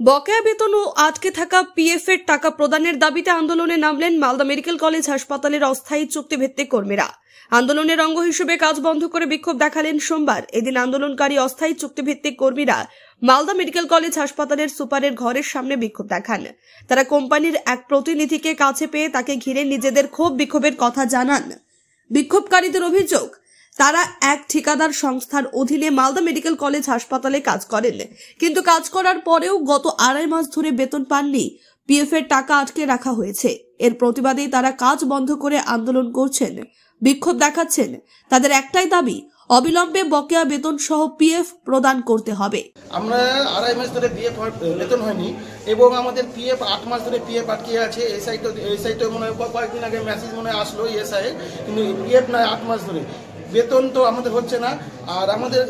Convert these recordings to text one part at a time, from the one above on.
বকেয়া বেতন ও আটকে থাকা পিএফ এর টাকা প্রদানের দাবিতে আন্দোলনে নামলেন মালদা মেডিকেল কলেজ হাসপাতালের অস্থায়ী চুক্তিভিত্তিক কর্মীরা। আন্দোলনের অঙ্গ হিসেবে কাজ বন্ধ করে বিক্ষোভ দেখালেন সোমবার। এদিন আন্দোলনকারী অস্থায়ী চুক্তিভিত্তিক কর্মীরা মালদা মেডিকেল কলেজ হাসপাতালের সুপারের ঘরের সামনে বিক্ষোভ দেখান। তারা কোম্পানির এক প্রতিনিধিকে কাছে পেয়ে তাকে ঘিরে নিজেদের ক্ষোভ বিক্ষোভের কথা জানান। বিক্ষোভকারীদের অভিযোগ, তারা এক ঠিকাদার সংস্থার অধীনে মালদা মেডিকেল কলেজ হাসপাতালে কাজ করেন, কিন্তু কাজ করার পরেও গত 2.5 মাস ধরে বেতন পাননি। পিএফ এর টাকা আটকে রাখা হয়েছে। এর প্রতিবাদেই তারা কাজ বন্ধ করে আন্দোলন করছেন, বিক্ষোভ দেখাচ্ছেন। তাদের একটাই দাবি, অবিলম্বে বকেয়া বেতন সহ পিএফ প্রদান করতে হবে। আমরা 2.5 মাস ধরে পিএফ বেতন হয়নি এবং আমাদের পিএফ 8 মাস ধরে পিএফ আটকে আছে। এসআই তো মনে হয় কয়েকদিন আগে মেসেজ মনে হয় আসলো এসআই, কিন্তু পিএফ নয় 8 মাস ধরে বেতন তো আমাদের হচ্ছে না। আর আমাদের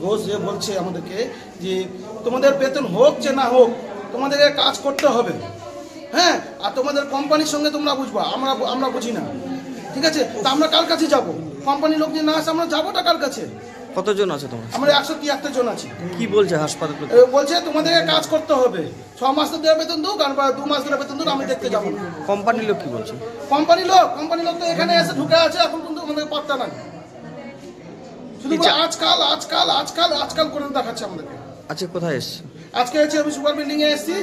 ঘোষ যে বলছে আমাদেরকে যে তোমাদের বেতন হোক যে না হোক তোমাদেরকে কাজ করতে হবে, হ্যাঁ, আর তোমাদের কোম্পানির সঙ্গে তোমরা বুঝবা, আমরা বুঝি না, ঠিক আছে? তা আমরা কার কাছে যাব? কোম্পানির লোক যদি না আসে আমরা যাবোটা কার কাছে? কতজন আছে তোমরা? আমরা 173 জন আছি। কি বলছে হাসপাতাল? বলছে তোমাদেরকে কাজ করতে হবে, 6 মাস ধরে বেতন দুক আর 2 মাস ধরে বেতন দুক, আমি দেখতে যাবো না। কোম্পানির লোক কি বলছে? কোম্পানির লোক তো এখানে এসে ঢুকে আছে, এখন কিন্তু আমাদের পাত্তা নাই, শুধু আজকাল করে দেখাচ্ছে আমাদেরকে। আচ্ছা, কোথায় এসছে? আজকে এসে আমি সুপার বিল্ডিং এ এসেছি,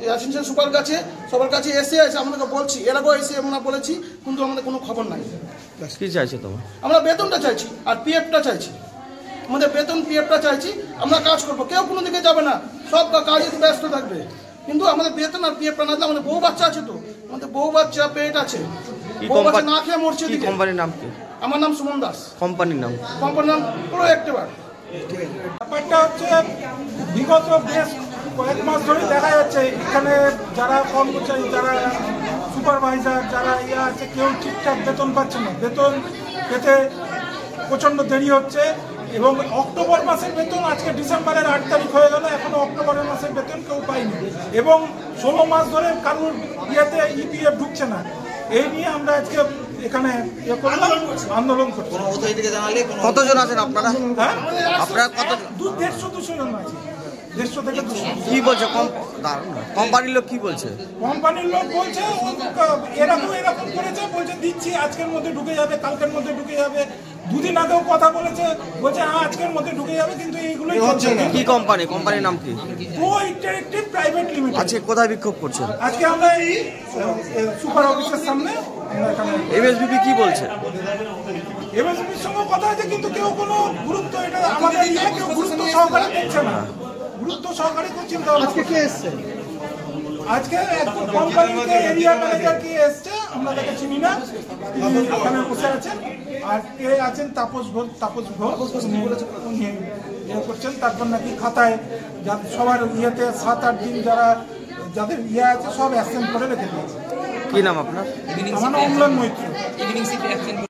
অ্যাসিস্ট্যান্ট সুপার কাছে সবার কাছে এসে আমাদেরকে বলছি, এর আগেও এসে আমরা বলেছি, কিন্তু আমাদের কোনো খবর নাই। কি চাইছো তোমরা? আমরা বেতনটা চাইছি আর পিএফটা চাইছি, আমাদের বেতন পিএফটা চাইছি। আমরা কাজ করবো, কেউ কোনো দিকে যাবে না, সব কাজে ব্যস্ত থাকবে, কিন্তু আমাদের বেতন আর পিএফটা না দিলে আমাদের বউ বাচ্চা আছে, তো আমাদের বউ বাচ্চা পেট আছে, বউ বাচ্চা না খেয়ে মরছে। কোম্পানির নাম কি? আমার নাম সুমন দাস। কোম্পানির নাম পুরো একটিবার। ব্যাপারটা হচ্ছে বিগত বেশ কয়েক মাস ধরে দেখা যাচ্ছে এখানে যারা কর্মচারী, যারা সুপারভাইজার, যারা আছে, কেউ ঠিকঠাক বেতন পাচ্ছে না। বেতন পেতে প্রচণ্ড দেরি হচ্ছে এবং অক্টোবর মাসের বেতন আজকে ডিসেম্বরের 8 তারিখ হয়ে গেল, এখনো অক্টোবরের মাসের বেতন কেউ পায়নি এবং 16 মাস ধরে কারোর ইয়েতে ইপিএফ ঢুকছে না। এই নিয়ে আমরা আজকে এখানে আন্দোলন করছি। কতজন আছেন আপনারা? হ্যাঁ, আপনারা কত? 150-200 জন আছে। 150 থেকে 200। কি বলছে কোম্পানির লোক? কি বলছে কোম্পানির লোক? বলছে এরকম করেছে, বলছে দিচ্ছি, আজকের মধ্যে ঢুকে যাবে, কালকের মধ্যে ঢুকে যাবে। 2 দিন আগেও কথা বলেছে, বলছে হ্যাঁ আজকের মধ্যে ঢুকে যাবে, কিন্তু এইগুলোই হচ্ছে না। কি কোম্পানির নাম কি? Interactive private limited. আজকে কোথায় বিক্ষোভ করছেন? আজকে আমরা এই সুপার অফিসের সামনে। এমএসবিপি কি বলছে? এমএসবিপির সঙ্গে কথা আছে, কিন্তু কেউ কোনো গুরুত্ব, এটা আমাদের কেউ গুরুত্ব সহকারে দেখছে না, গুরুত্ব সহকারে কোনো চিন্তা ভাবনা। আজকে কে এসছে? আজকে কোম্পানিতে এরিয়া ম্যানেজার কে এসছে, আমরা তাকে চিনি না, এখানে বসে আছেন। আর কে আছেন? তাপস ঘোষ করছেন। তারপর নাকি খাতায় সবার ইয়েতে 7-8 দিন যাদের ইয়ে আছে সব অ্যাবসেন্ট করে রেখে দিয়েছে। কি নাম আপনার? আমার নাম অম্লান মৈত্র।